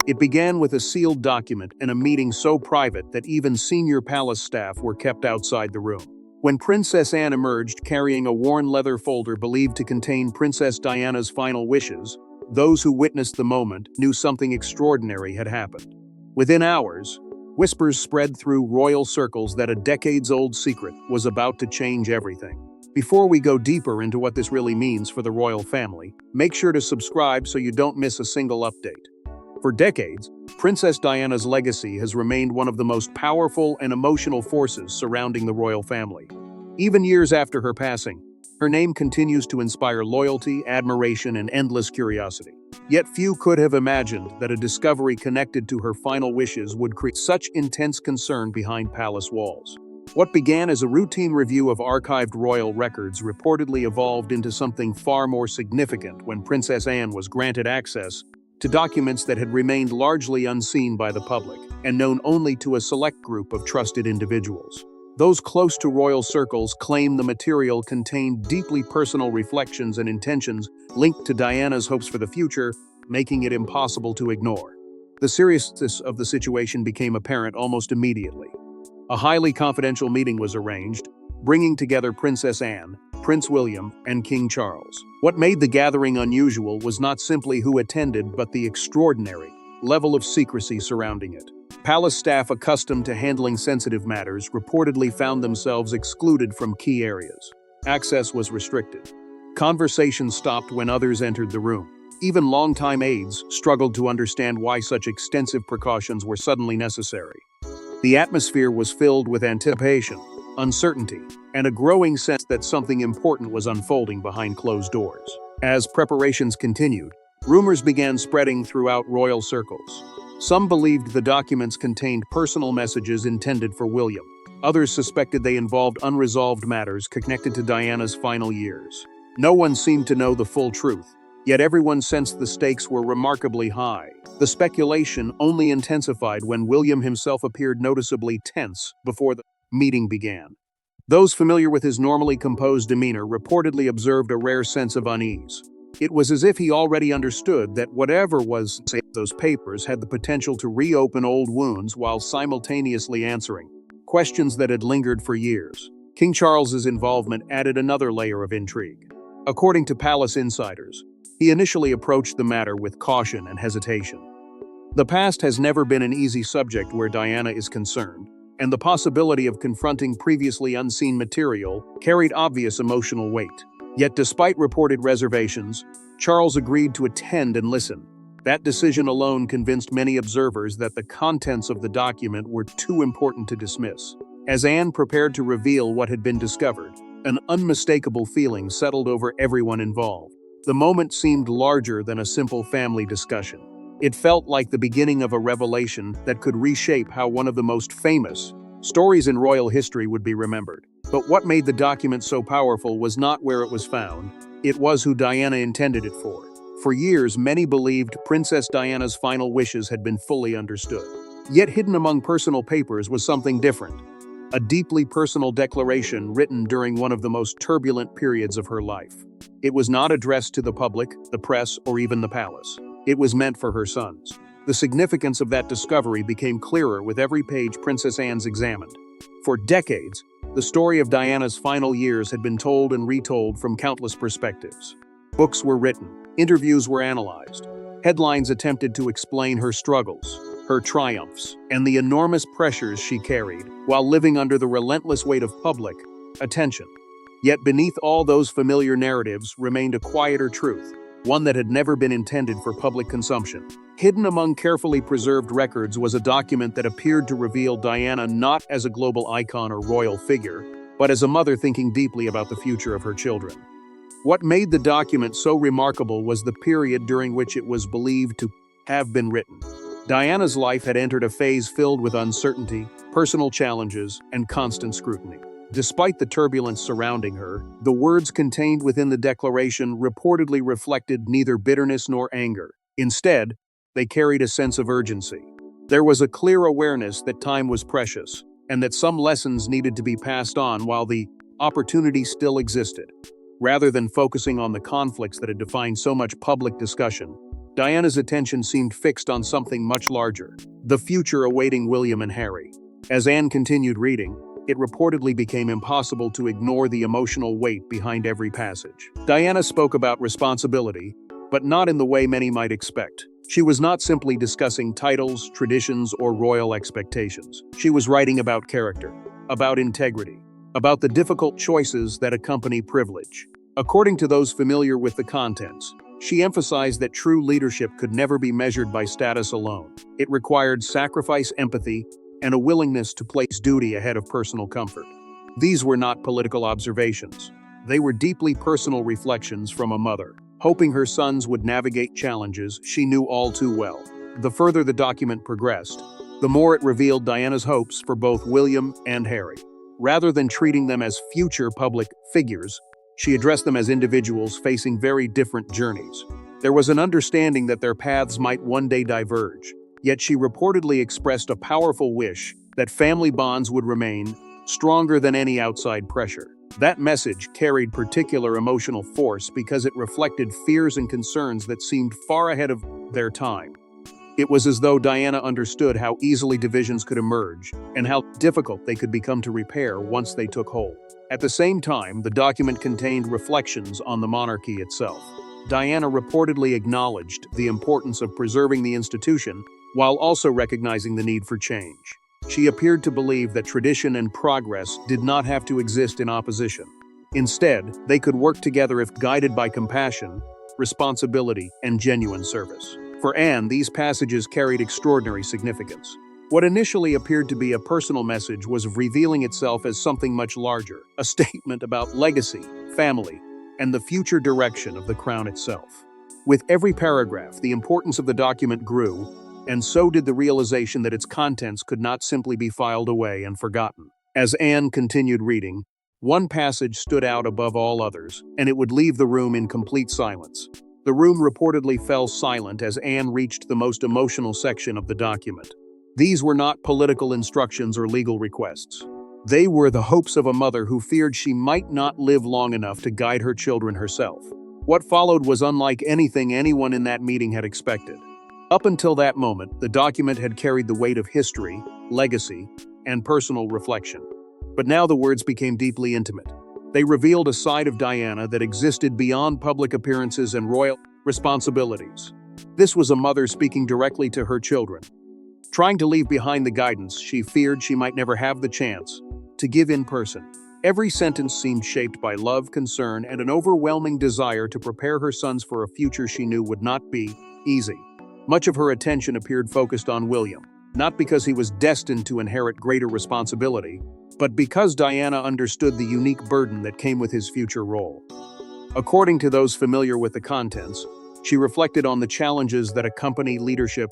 It began with a sealed document and a meeting so private that even senior palace staff were kept outside the room. When Princess Anne emerged carrying a worn leather folder believed to contain Princess Diana's final wishes, those who witnessed the moment knew something extraordinary had happened. Within hours, whispers spread through royal circles that a decades-old secret was about to change everything. Before we go deeper into what this really means for the royal family, make sure to subscribe so you don't miss a single update. For decades, Princess Diana's legacy has remained one of the most powerful and emotional forces surrounding the royal family. Even years after her passing, her name continues to inspire loyalty, admiration, and endless curiosity. Yet few could have imagined that a discovery connected to her final wishes would create such intense concern behind palace walls. What began as a routine review of archived royal records reportedly evolved into something far more significant when Princess Anne was granted access to documents that had remained largely unseen by the public and known only to a select group of trusted individuals. Those close to royal circles claim the material contained deeply personal reflections and intentions linked to Diana's hopes for the future, making it impossible to ignore. The seriousness of the situation became apparent almost immediately. A highly confidential meeting was arranged, bringing together Princess Anne, Prince William, and King Charles. What made the gathering unusual was not simply who attended, but the extraordinary level of secrecy surrounding it. Palace staff accustomed to handling sensitive matters reportedly found themselves excluded from key areas. Access was restricted. Conversations stopped when others entered the room. Even longtime aides struggled to understand why such extensive precautions were suddenly necessary. The atmosphere was filled with anticipation, uncertainty, and a growing sense that something important was unfolding behind closed doors. As preparations continued, rumors began spreading throughout royal circles. Some believed the documents contained personal messages intended for William. Others suspected they involved unresolved matters connected to Diana's final years. No one seemed to know the full truth, yet everyone sensed the stakes were remarkably high. The speculation only intensified when William himself appeared noticeably tense before the meeting began. Those familiar with his normally composed demeanor reportedly observed a rare sense of unease. It was as if he already understood that whatever was in those papers had the potential to reopen old wounds while simultaneously answering questions that had lingered for years. King Charles's involvement added another layer of intrigue. According to palace insiders, he initially approached the matter with caution and hesitation. The past has never been an easy subject where Diana is concerned, and the possibility of confronting previously unseen material carried obvious emotional weight. Yet despite reported reservations, Charles agreed to attend and listen. That decision alone convinced many observers that the contents of the document were too important to dismiss. As Anne prepared to reveal what had been discovered, an unmistakable feeling settled over everyone involved. The moment seemed larger than a simple family discussion. It felt like the beginning of a revelation that could reshape how one of the most famous stories in royal history would be remembered. But what made the document so powerful was not where it was found, it was who Diana intended it for. For years, many believed Princess Diana's final wishes had been fully understood. Yet hidden among personal papers was something different. A deeply personal declaration written during one of the most turbulent periods of her life. It was not addressed to the public, the press, or even the palace. It was meant for her sons. The significance of that discovery became clearer with every page Princess Anne's examined. For decades, the story of Diana's final years had been told and retold from countless perspectives. Books were written, interviews were analyzed, headlines attempted to explain her struggles, her triumphs, and the enormous pressures she carried while living under the relentless weight of public attention. Yet beneath all those familiar narratives remained a quieter truth, one that had never been intended for public consumption. Hidden among carefully preserved records was a document that appeared to reveal Diana not as a global icon or royal figure, but as a mother thinking deeply about the future of her children. What made the document so remarkable was the period during which it was believed to have been written. Diana's life had entered a phase filled with uncertainty, personal challenges, and constant scrutiny. Despite the turbulence surrounding her, the words contained within the declaration reportedly reflected neither bitterness nor anger. Instead, they carried a sense of urgency. There was a clear awareness that time was precious, and that some lessons needed to be passed on while the opportunity still existed. Rather than focusing on the conflicts that had defined so much public discussion, Diana's attention seemed fixed on something much larger, the future awaiting William and Harry. As Anne continued reading, it reportedly became impossible to ignore the emotional weight behind every passage. Diana spoke about responsibility, but not in the way many might expect. She was not simply discussing titles, traditions, or royal expectations. She was writing about character, about integrity, about the difficult choices that accompany privilege. According to those familiar with the contents, she emphasized that true leadership could never be measured by status alone. It required sacrifice, empathy, and a willingness to place duty ahead of personal comfort. These were not political observations. They were deeply personal reflections from a mother, hoping her sons would navigate challenges she knew all too well. The further the document progressed, the more it revealed Diana's hopes for both William and Harry. Rather than treating them as future public figures, she addressed them as individuals facing very different journeys. There was an understanding that their paths might one day diverge, yet she reportedly expressed a powerful wish that family bonds would remain stronger than any outside pressure. That message carried particular emotional force because it reflected fears and concerns that seemed far ahead of their time. It was as though Diana understood how easily divisions could emerge and how difficult they could become to repair once they took hold. At the same time, the document contained reflections on the monarchy itself. Diana reportedly acknowledged the importance of preserving the institution while also recognizing the need for change. She appeared to believe that tradition and progress did not have to exist in opposition. Instead, they could work together if guided by compassion, responsibility, and genuine service. For Anne, these passages carried extraordinary significance. What initially appeared to be a personal message was revealing itself as something much larger, a statement about legacy, family, and the future direction of the crown itself. With every paragraph, the importance of the document grew, and so did the realization that its contents could not simply be filed away and forgotten. As Anne continued reading, one passage stood out above all others, and it would leave the room in complete silence. The room reportedly fell silent as Anne reached the most emotional section of the document. These were not political instructions or legal requests. They were the hopes of a mother who feared she might not live long enough to guide her children herself. What followed was unlike anything anyone in that meeting had expected. Up until that moment, the document had carried the weight of history, legacy, and personal reflection. But now the words became deeply intimate. They revealed a side of Diana that existed beyond public appearances and royal responsibilities. This was a mother speaking directly to her children, trying to leave behind the guidance she feared she might never have the chance to give in person. Every sentence seemed shaped by love, concern, and an overwhelming desire to prepare her sons for a future she knew would not be easy. Much of her attention appeared focused on William, not because he was destined to inherit greater responsibility, but because Diana understood the unique burden that came with his future role. According to those familiar with the contents, she reflected on the challenges that accompany leadership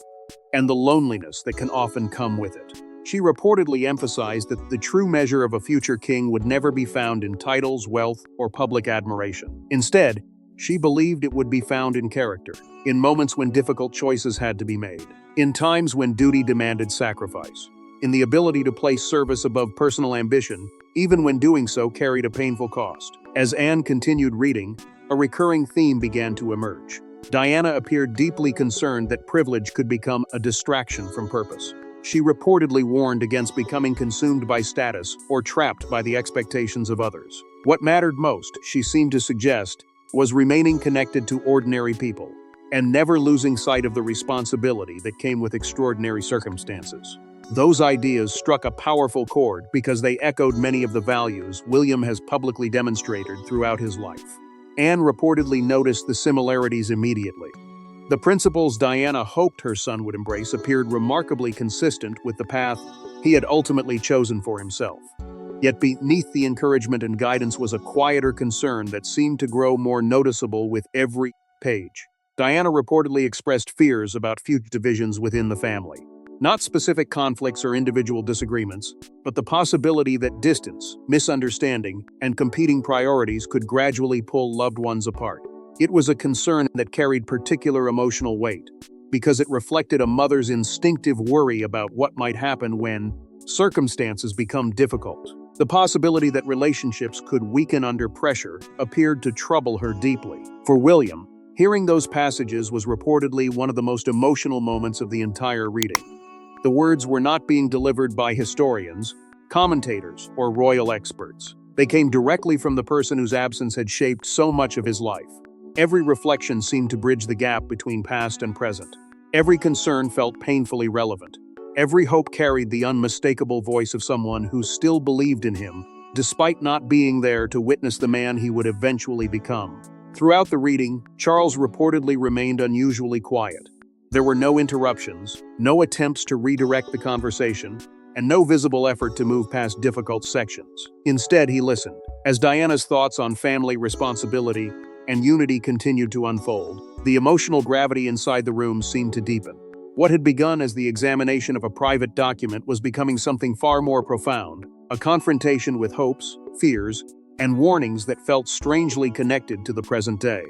and the loneliness that can often come with it. She reportedly emphasized that the true measure of a future king would never be found in titles, wealth, or public admiration. Instead, she believed it would be found in character, in moments when difficult choices had to be made, in times when duty demanded sacrifice, in the ability to place service above personal ambition, even when doing so carried a painful cost. As Anne continued reading, a recurring theme began to emerge. Diana appeared deeply concerned that privilege could become a distraction from purpose. She reportedly warned against becoming consumed by status or trapped by the expectations of others. What mattered most, she seemed to suggest, was remaining connected to ordinary people and never losing sight of the responsibility that came with extraordinary circumstances. Those ideas struck a powerful chord because they echoed many of the values William has publicly demonstrated throughout his life. Anne reportedly noticed the similarities immediately. The principles Diana hoped her son would embrace appeared remarkably consistent with the path he had ultimately chosen for himself. Yet beneath the encouragement and guidance was a quieter concern that seemed to grow more noticeable with every page. Diana reportedly expressed fears about future divisions within the family. Not specific conflicts or individual disagreements, but the possibility that distance, misunderstanding, and competing priorities could gradually pull loved ones apart. It was a concern that carried particular emotional weight, because it reflected a mother's instinctive worry about what might happen when circumstances become difficult. The possibility that relationships could weaken under pressure appeared to trouble her deeply. For William, Hearing those passages was reportedly one of the most emotional moments of the entire reading. The words were not being delivered by historians, commentators, or royal experts. They came directly from the person whose absence had shaped so much of his life. Every reflection seemed to bridge the gap between past and present. Every concern felt painfully relevant. Every hope carried the unmistakable voice of someone who still believed in him, despite not being there to witness the man he would eventually become. Throughout the reading, Charles reportedly remained unusually quiet. There were no interruptions, no attempts to redirect the conversation, and no visible effort to move past difficult sections. Instead, he listened. As Diana's thoughts on family responsibility and unity continued to unfold, the emotional gravity inside the room seemed to deepen. What had begun as the examination of a private document was becoming something far more profound, a confrontation with hopes, fears, and warnings that felt strangely connected to the present day.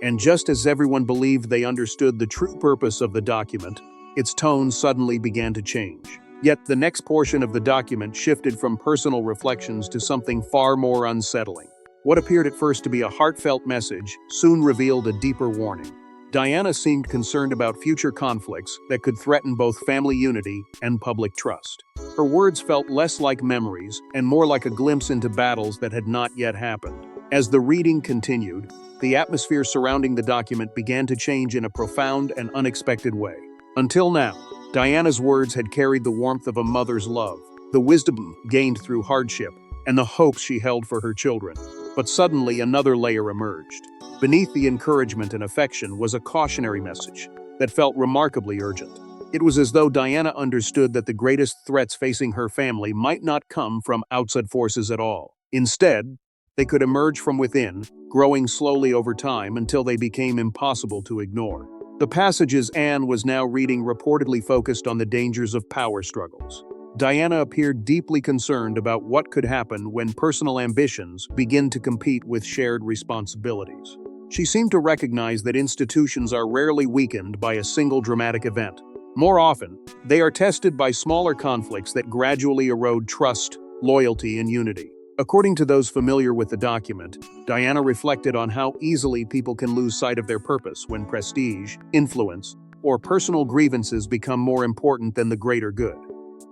And just as everyone believed they understood the true purpose of the document, its tone suddenly began to change. Yet the next portion of the document shifted from personal reflections to something far more unsettling. What appeared at first to be a heartfelt message soon revealed a deeper warning. Diana seemed concerned about future conflicts that could threaten both family unity and public trust. Her words felt less like memories and more like a glimpse into battles that had not yet happened. As the reading continued, the atmosphere surrounding the document began to change in a profound and unexpected way. Until now, Diana's words had carried the warmth of a mother's love, the wisdom gained through hardship, and the hopes she held for her children. But suddenly another layer emerged. Beneath the encouragement and affection was a cautionary message that felt remarkably urgent. It was as though Diana understood that the greatest threats facing her family might not come from outside forces at all. Instead, they could emerge from within, growing slowly over time until they became impossible to ignore. The passages Anne was now reading reportedly focused on the dangers of power struggles. Diana appeared deeply concerned about what could happen when personal ambitions begin to compete with shared responsibilities. She seemed to recognize that institutions are rarely weakened by a single dramatic event. More often, they are tested by smaller conflicts that gradually erode trust, loyalty, and unity. According to those familiar with the document, Diana reflected on how easily people can lose sight of their purpose when prestige, influence, or personal grievances become more important than the greater good.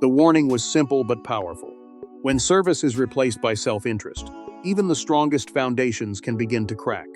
The warning was simple but powerful. When service is replaced by self-interest, even the strongest foundations can begin to crack.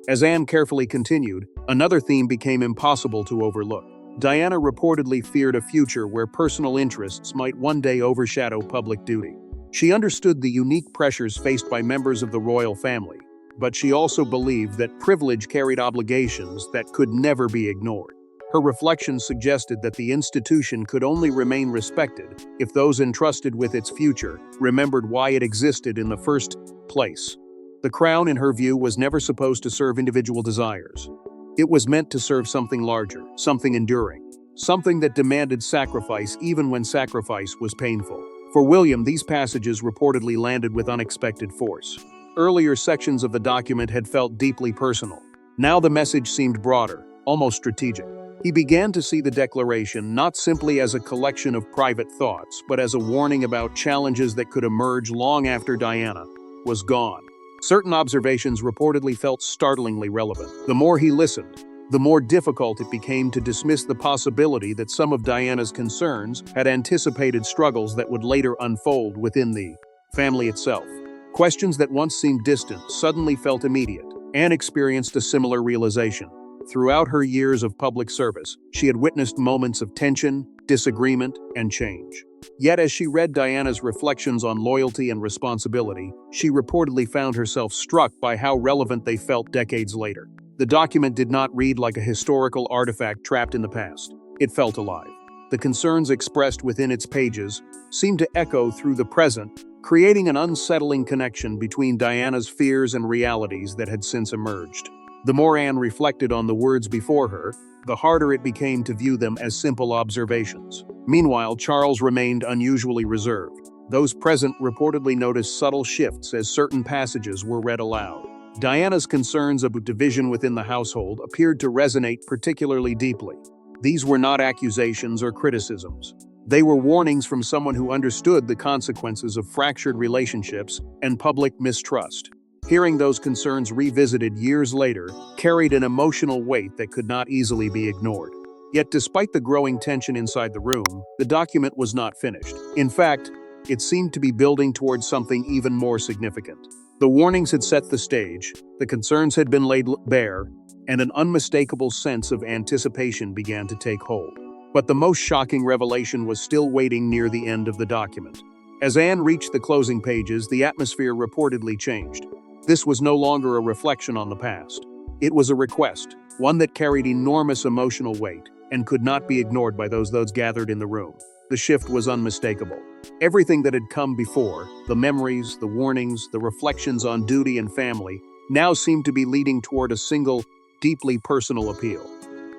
As Anne carefully continued, another theme became impossible to overlook. Diana reportedly feared a future where personal interests might one day overshadow public duty. She understood the unique pressures faced by members of the royal family, but she also believed that privilege carried obligations that could never be ignored. Her reflections suggested that the institution could only remain respected if those entrusted with its future remembered why it existed in the first place. The crown, in her view, was never supposed to serve individual desires. It was meant to serve something larger, something enduring, something that demanded sacrifice even when sacrifice was painful. For William, these passages reportedly landed with unexpected force. Earlier sections of the document had felt deeply personal. Now the message seemed broader, almost strategic. He began to see the declaration not simply as a collection of private thoughts, but as a warning about challenges that could emerge long after Diana was gone. Certain observations reportedly felt startlingly relevant. The more he listened, the more difficult it became to dismiss the possibility that some of Diana's concerns had anticipated struggles that would later unfold within the family itself. Questions that once seemed distant suddenly felt immediate. Anne experienced a similar realization. Throughout her years of public service, she had witnessed moments of tension, disagreement, and change. Yet as she read Diana's reflections on loyalty and responsibility, she reportedly found herself struck by how relevant they felt decades later. The document did not read like a historical artifact trapped in the past. It felt alive. The concerns expressed within its pages seemed to echo through the present, creating an unsettling connection between Diana's fears and realities that had since emerged. The more Anne reflected on the words before her, the harder it became to view them as simple observations. Meanwhile, Charles remained unusually reserved. Those present reportedly noticed subtle shifts as certain passages were read aloud. Diana's concerns about division within the household appeared to resonate particularly deeply. These were not accusations or criticisms. They were warnings from someone who understood the consequences of fractured relationships and public mistrust. Hearing those concerns revisited years later carried an emotional weight that could not easily be ignored. Yet despite the growing tension inside the room, the document was not finished. In fact, it seemed to be building towards something even more significant. The warnings had set the stage, the concerns had been laid bare, and an unmistakable sense of anticipation began to take hold. But the most shocking revelation was still waiting near the end of the document. As Anne reached the closing pages, the atmosphere reportedly changed. This was no longer a reflection on the past. It was a request, one that carried enormous emotional weight and could not be ignored by those gathered in the room. The shift was unmistakable. Everything that had come before, the memories, the warnings, the reflections on duty and family, now seemed to be leading toward a single, deeply personal appeal.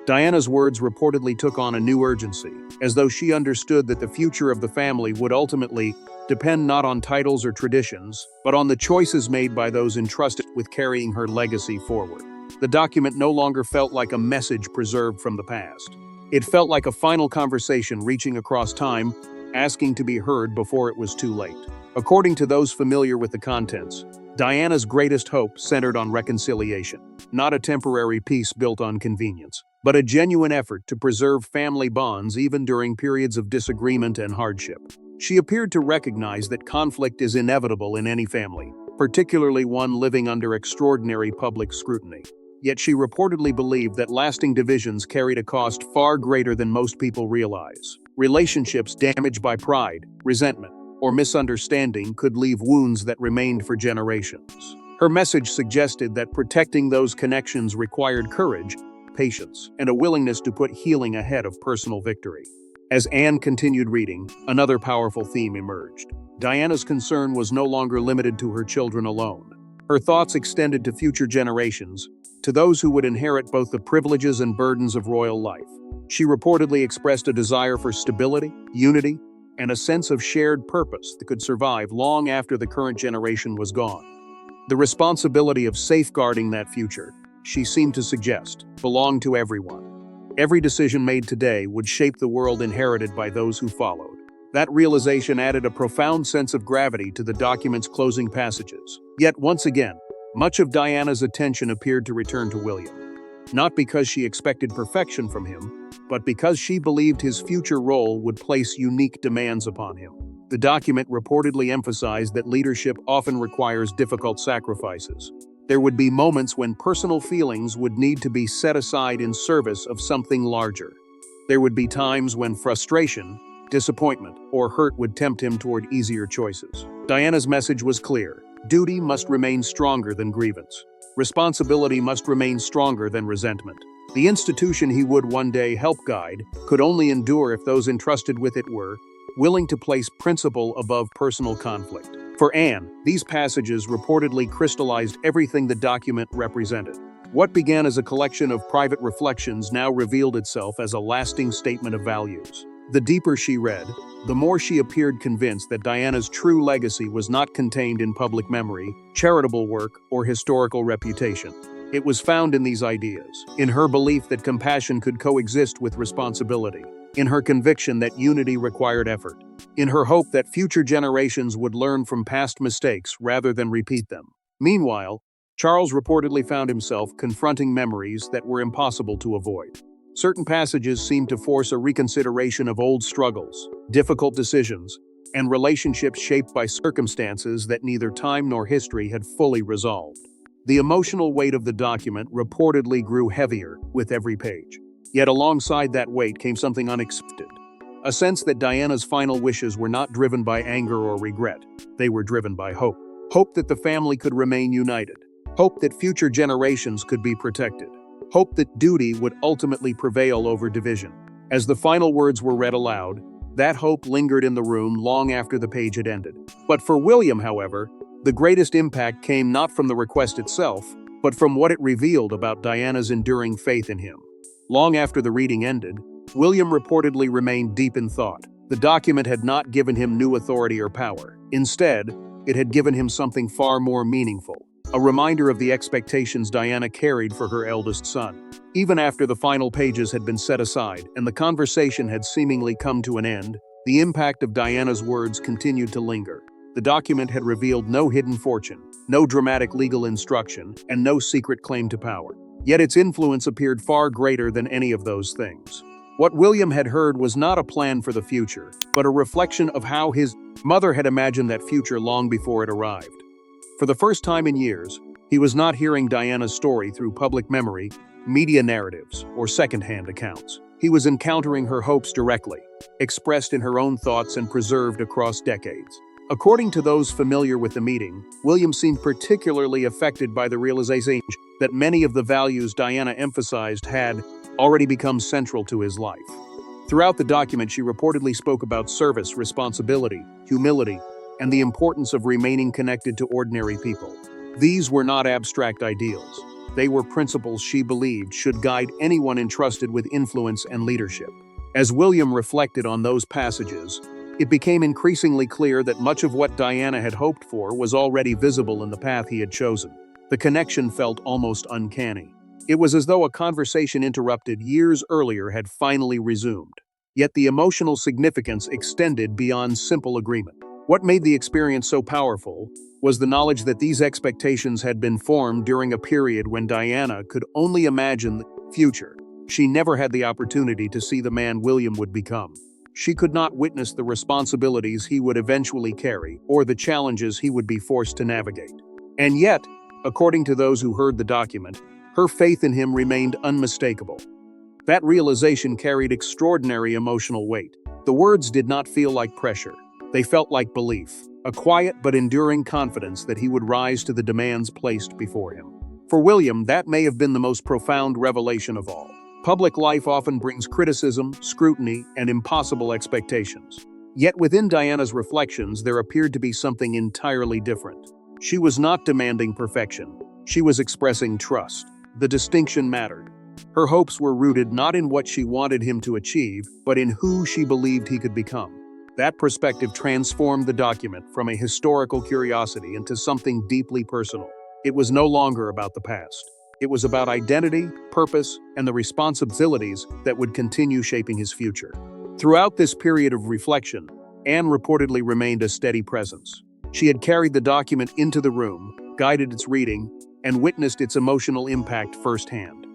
Diana's words reportedly took on a new urgency, as though she understood that the future of the family would ultimately depend not on titles or traditions, but on the choices made by those entrusted with carrying her legacy forward. The document no longer felt like a message preserved from the past. It felt like a final conversation reaching across time, asking to be heard before it was too late. According to those familiar with the contents, Diana's greatest hope centered on reconciliation, not a temporary peace built on convenience, but a genuine effort to preserve family bonds even during periods of disagreement and hardship. She appeared to recognize that conflict is inevitable in any family, particularly one living under extraordinary public scrutiny. Yet she reportedly believed that lasting divisions carried a cost far greater than most people realize. Relationships damaged by pride, resentment, or misunderstanding could leave wounds that remained for generations. Her message suggested that protecting those connections required courage, patience, and a willingness to put healing ahead of personal victory. As Anne continued reading, another powerful theme emerged. Diana's concern was no longer limited to her children alone. Her thoughts extended to future generations, to those who would inherit both the privileges and burdens of royal life. She reportedly expressed a desire for stability, unity, and a sense of shared purpose that could survive long after the current generation was gone. The responsibility of safeguarding that future, she seemed to suggest, belonged to everyone. Every decision made today would shape the world inherited by those who followed. That realization added a profound sense of gravity to the document's closing passages. Yet once again, much of Diana's attention appeared to return to William. Not because she expected perfection from him, but because she believed his future role would place unique demands upon him. The document reportedly emphasized that leadership often requires difficult sacrifices. There would be moments when personal feelings would need to be set aside in service of something larger. There would be times when frustration, disappointment, or hurt would tempt him toward easier choices. Diana's message was clear. Duty must remain stronger than grievance. Responsibility must remain stronger than resentment. The institution he would one day help guide could only endure if those entrusted with it were willing to place principle above personal conflict. For Anne, these passages reportedly crystallized everything the document represented. What began as a collection of private reflections now revealed itself as a lasting statement of values. The deeper she read, the more she appeared convinced that Diana's true legacy was not contained in public memory, charitable work, or historical reputation. It was found in these ideas, in her belief that compassion could coexist with responsibility, in her conviction that unity required effort, in her hope that future generations would learn from past mistakes rather than repeat them. Meanwhile, Charles reportedly found himself confronting memories that were impossible to avoid. Certain passages seemed to force a reconsideration of old struggles, difficult decisions, and relationships shaped by circumstances that neither time nor history had fully resolved. The emotional weight of the document reportedly grew heavier with every page. Yet alongside that weight came something unexpected. A sense that Diana's final wishes were not driven by anger or regret. They were driven by hope. Hope that the family could remain united. Hope that future generations could be protected. Hope that duty would ultimately prevail over division. As the final words were read aloud, that hope lingered in the room long after the page had ended. But for William, however, the greatest impact came not from the request itself, but from what it revealed about Diana's enduring faith in him. Long after the reading ended, William reportedly remained deep in thought. The document had not given him new authority or power. Instead, it had given him something far more meaningful. A reminder of the expectations Diana carried for her eldest son. Even after the final pages had been set aside and the conversation had seemingly come to an end, the impact of Diana's words continued to linger. The document had revealed no hidden fortune, no dramatic legal instruction, and no secret claim to power. Yet its influence appeared far greater than any of those things. What William had heard was not a plan for the future, but a reflection of how his mother had imagined that future long before it arrived. For the first time in years, he was not hearing Diana's story through public memory, media narratives, or second-hand accounts. He was encountering her hopes directly, expressed in her own thoughts and preserved across decades. According to those familiar with the meeting, William seemed particularly affected by the realization that many of the values Diana emphasized had already become central to his life. Throughout the document, she reportedly spoke about service, responsibility, humility, and the importance of remaining connected to ordinary people. These were not abstract ideals. They were principles she believed should guide anyone entrusted with influence and leadership. As William reflected on those passages, it became increasingly clear that much of what Diana had hoped for was already visible in the path he had chosen. The connection felt almost uncanny. It was as though a conversation interrupted years earlier had finally resumed. Yet the emotional significance extended beyond simple agreement. What made the experience so powerful was the knowledge that these expectations had been formed during a period when Diana could only imagine the future. She never had the opportunity to see the man William would become. She could not witness the responsibilities he would eventually carry or the challenges he would be forced to navigate. And yet, according to those who heard the document, her faith in him remained unmistakable. That realization carried extraordinary emotional weight. The words did not feel like pressure. They felt like belief, a quiet but enduring confidence that he would rise to the demands placed before him. For William, that may have been the most profound revelation of all. Public life often brings criticism, scrutiny, and impossible expectations. Yet within Diana's reflections, there appeared to be something entirely different. She was not demanding perfection. She was expressing trust. The distinction mattered. Her hopes were rooted not in what she wanted him to achieve, but in who she believed he could become. That perspective transformed the document from a historical curiosity into something deeply personal. It was no longer about the past. It was about identity, purpose, and the responsibilities that would continue shaping his future. Throughout this period of reflection, Anne reportedly remained a steady presence. She had carried the document into the room, guided its reading, and witnessed its emotional impact firsthand.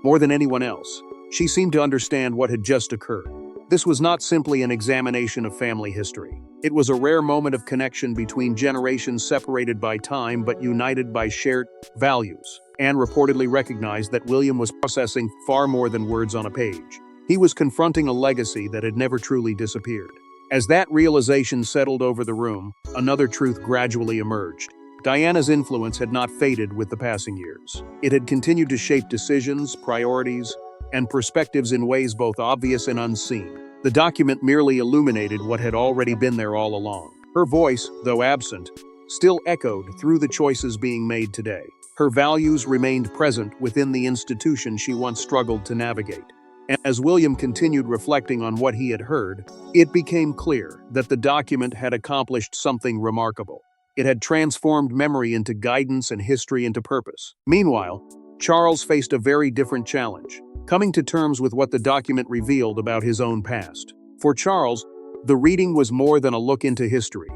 More than anyone else, she seemed to understand what had just occurred. This was not simply an examination of family history. It was a rare moment of connection between generations separated by time but united by shared values. Anne reportedly recognized that William was processing far more than words on a page. He was confronting a legacy that had never truly disappeared. As that realization settled over the room, another truth gradually emerged. Diana's influence had not faded with the passing years. It had continued to shape decisions, priorities, and perspectives in ways both obvious and unseen. The document merely illuminated what had already been there all along. Her voice, though absent, still echoed through the choices being made today. Her values remained present within the institution she once struggled to navigate. And as William continued reflecting on what he had heard, it became clear that the document had accomplished something remarkable. It had transformed memory into guidance and history into purpose. Meanwhile, Charles faced a very different challenge, coming to terms with what the document revealed about his own past. For Charles, the reading was more than a look into history.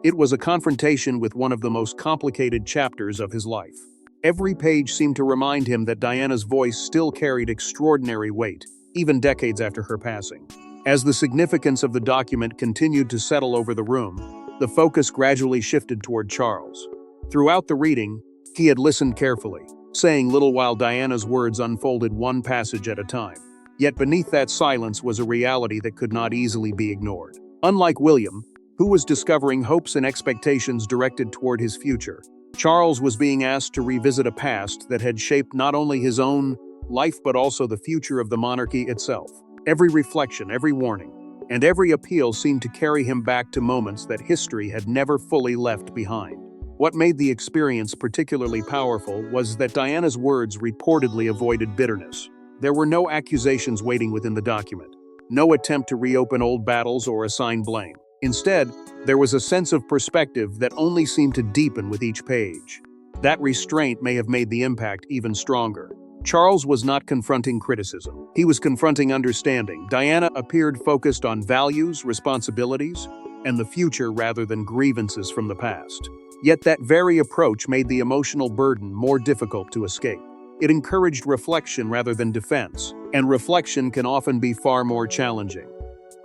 It was a confrontation with one of the most complicated chapters of his life. Every page seemed to remind him that Diana's voice still carried extraordinary weight, even decades after her passing. As the significance of the document continued to settle over the room, the focus gradually shifted toward Charles. Throughout the reading, he had listened carefully, saying little while Diana's words unfolded one passage at a time. Yet beneath that silence was a reality that could not easily be ignored. Unlike William, who was discovering hopes and expectations directed toward his future, Charles was being asked to revisit a past that had shaped not only his own life but also the future of the monarchy itself. Every reflection, every warning, and every appeal seemed to carry him back to moments that history had never fully left behind. What made the experience particularly powerful was that Diana's words reportedly avoided bitterness. There were no accusations waiting within the document, no attempt to reopen old battles or assign blame. Instead, there was a sense of perspective that only seemed to deepen with each page. That restraint may have made the impact even stronger. Charles was not confronting criticism. He was confronting understanding. Diana appeared focused on values, responsibilities, and the future rather than grievances from the past. Yet that very approach made the emotional burden more difficult to escape. It encouraged reflection rather than defense, and reflection can often be far more challenging.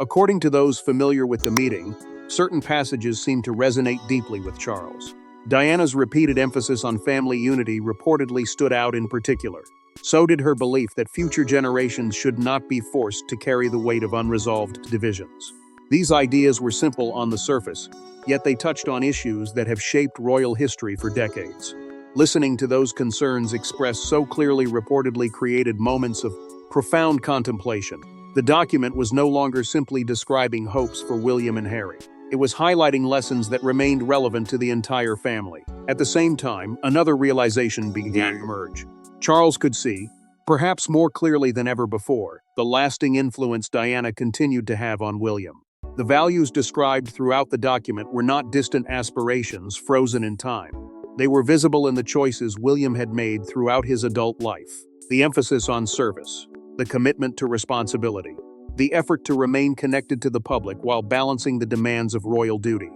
According to those familiar with the meeting, certain passages seem to resonate deeply with Charles. Diana's repeated emphasis on family unity reportedly stood out in particular. So did her belief that future generations should not be forced to carry the weight of unresolved divisions. These ideas were simple on the surface, yet they touched on issues that have shaped royal history for decades. Listening to those concerns expressed so clearly reportedly created moments of profound contemplation. The document was no longer simply describing hopes for William and Harry. It was highlighting lessons that remained relevant to the entire family. At the same time, another realization began to emerge. Charles could see, perhaps more clearly than ever before, the lasting influence Diana continued to have on William. The values described throughout the document were not distant aspirations frozen in time. They were visible in the choices William had made throughout his adult life. The emphasis on service, the commitment to responsibility, the effort to remain connected to the public while balancing the demands of royal duty.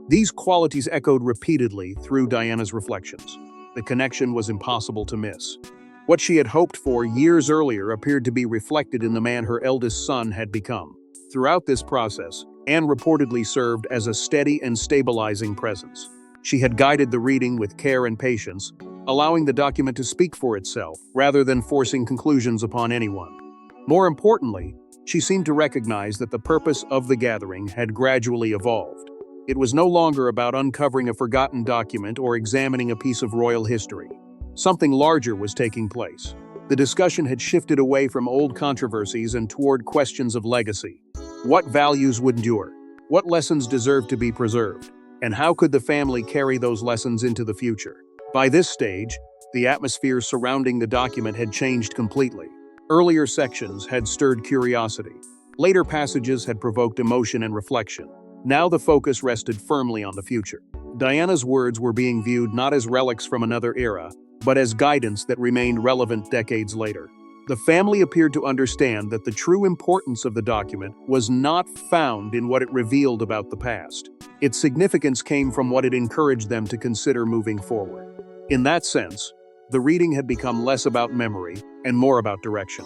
These qualities echoed repeatedly through Diana's reflections. The connection was impossible to miss. What she had hoped for years earlier appeared to be reflected in the man her eldest son had become. Throughout this process, Anne reportedly served as a steady and stabilizing presence. She had guided the reading with care and patience, allowing the document to speak for itself rather than forcing conclusions upon anyone. More importantly, she seemed to recognize that the purpose of the gathering had gradually evolved. It was no longer about uncovering a forgotten document or examining a piece of royal history. Something larger was taking place. The discussion had shifted away from old controversies and toward questions of legacy. What values would endure? What lessons deserved to be preserved? And how could the family carry those lessons into the future? By this stage, the atmosphere surrounding the document had changed completely. Earlier sections had stirred curiosity. Later passages had provoked emotion and reflection. Now the focus rested firmly on the future. Diana's words were being viewed not as relics from another era, but as guidance that remained relevant decades later. The family appeared to understand that the true importance of the document was not found in what it revealed about the past. Its significance came from what it encouraged them to consider moving forward. In that sense, the reading had become less about memory and more about direction.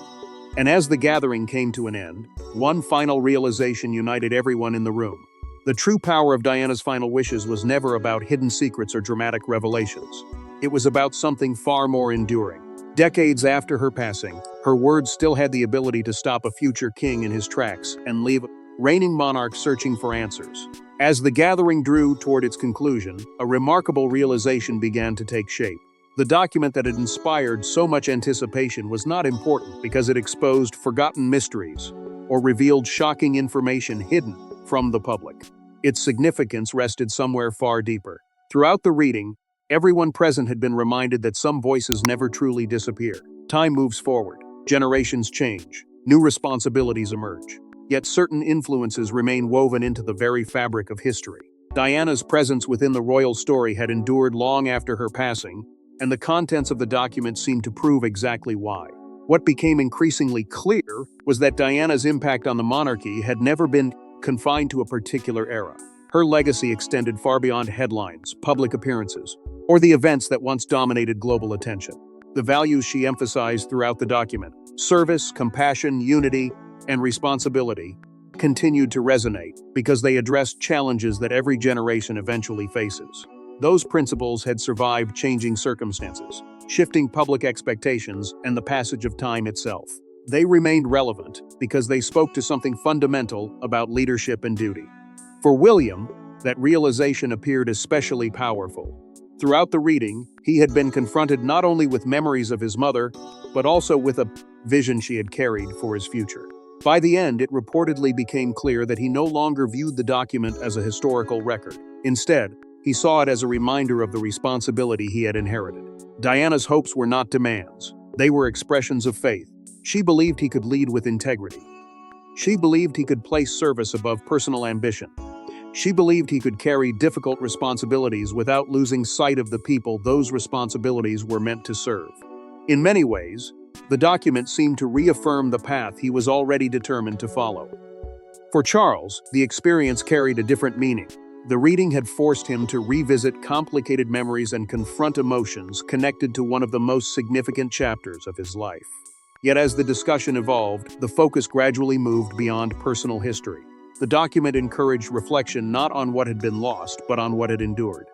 And as the gathering came to an end, one final realization united everyone in the room. The true power of Diana's final wishes was never about hidden secrets or dramatic revelations. It was about something far more enduring. Decades after her passing, her words still had the ability to stop a future king in his tracks and leave reigning monarchs searching for answers. As the gathering drew toward its conclusion, a remarkable realization began to take shape. The document that had inspired so much anticipation was not important because it exposed forgotten mysteries or revealed shocking information hidden from the public. Its significance rested somewhere far deeper. Throughout the reading, everyone present had been reminded that some voices never truly disappear. Time moves forward, generations change, new responsibilities emerge. Yet certain influences remain woven into the very fabric of history. Diana's presence within the royal story had endured long after her passing, and the contents of the document seemed to prove exactly why. What became increasingly clear was that Diana's impact on the monarchy had never been confined to a particular era. Her legacy extended far beyond headlines, public appearances, or the events that once dominated global attention. The values she emphasized throughout the document, service, compassion, unity, and responsibility, continued to resonate because they addressed challenges that every generation eventually faces. Those principles had survived changing circumstances, shifting public expectations, and the passage of time itself. They remained relevant because they spoke to something fundamental about leadership and duty. For William, that realization appeared especially powerful. Throughout the reading, he had been confronted not only with memories of his mother, but also with a vision she had carried for his future. By the end, it reportedly became clear that he no longer viewed the document as a historical record. Instead, he saw it as a reminder of the responsibility he had inherited. Diana's hopes were not demands. They were expressions of faith. She believed he could lead with integrity. She believed he could place service above personal ambition. She believed he could carry difficult responsibilities without losing sight of the people those responsibilities were meant to serve. In many ways, the document seemed to reaffirm the path he was already determined to follow. For Charles, the experience carried a different meaning. The reading had forced him to revisit complicated memories and confront emotions connected to one of the most significant chapters of his life. Yet as the discussion evolved, the focus gradually moved beyond personal history. The document encouraged reflection not on what had been lost, but on what had endured.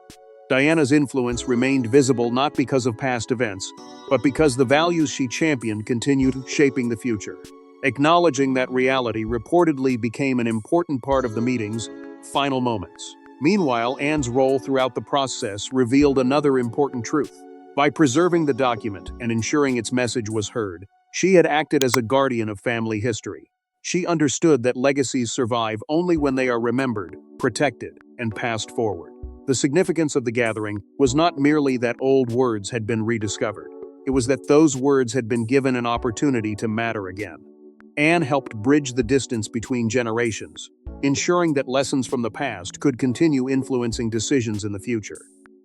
Diana's influence remained visible not because of past events, but because the values she championed continued shaping the future. Acknowledging that reality reportedly became an important part of the meeting's final moments. Meanwhile, Anne's role throughout the process revealed another important truth. By preserving the document and ensuring its message was heard, she had acted as a guardian of family history. She understood that legacies survive only when they are remembered, protected, and passed forward. The significance of the gathering was not merely that old words had been rediscovered. It was that those words had been given an opportunity to matter again. Anne helped bridge the distance between generations, ensuring that lessons from the past could continue influencing decisions in the future.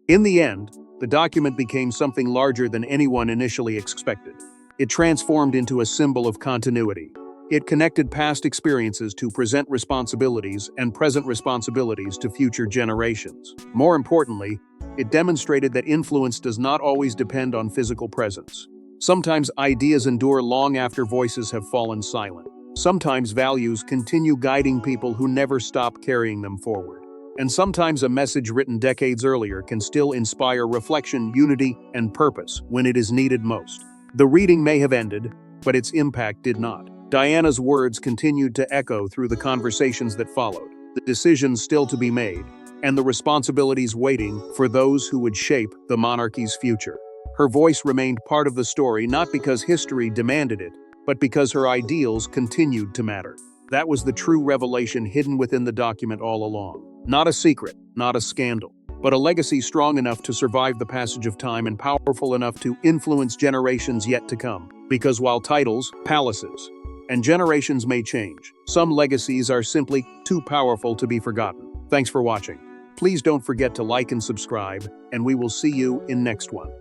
In the end, the document became something larger than anyone initially expected. It transformed into a symbol of continuity. It connected past experiences to present responsibilities and present responsibilities to future generations. More importantly, it demonstrated that influence does not always depend on physical presence. Sometimes ideas endure long after voices have fallen silent. Sometimes values continue guiding people who never stop carrying them forward. And sometimes a message written decades earlier can still inspire reflection, unity, and purpose when it is needed most. The reading may have ended, but its impact did not. Diana's words continued to echo through the conversations that followed, the decisions still to be made, and the responsibilities waiting for those who would shape the monarchy's future. Her voice remained part of the story not because history demanded it, but because her ideals continued to matter. That was the true revelation hidden within the document all along. Not a secret, not a scandal, but a legacy strong enough to survive the passage of time and powerful enough to influence generations yet to come. Because while titles, palaces, and generations may change, some legacies are simply too powerful to be forgotten. Thanks for watching. Please don't forget to like and subscribe, and we will see you in next one.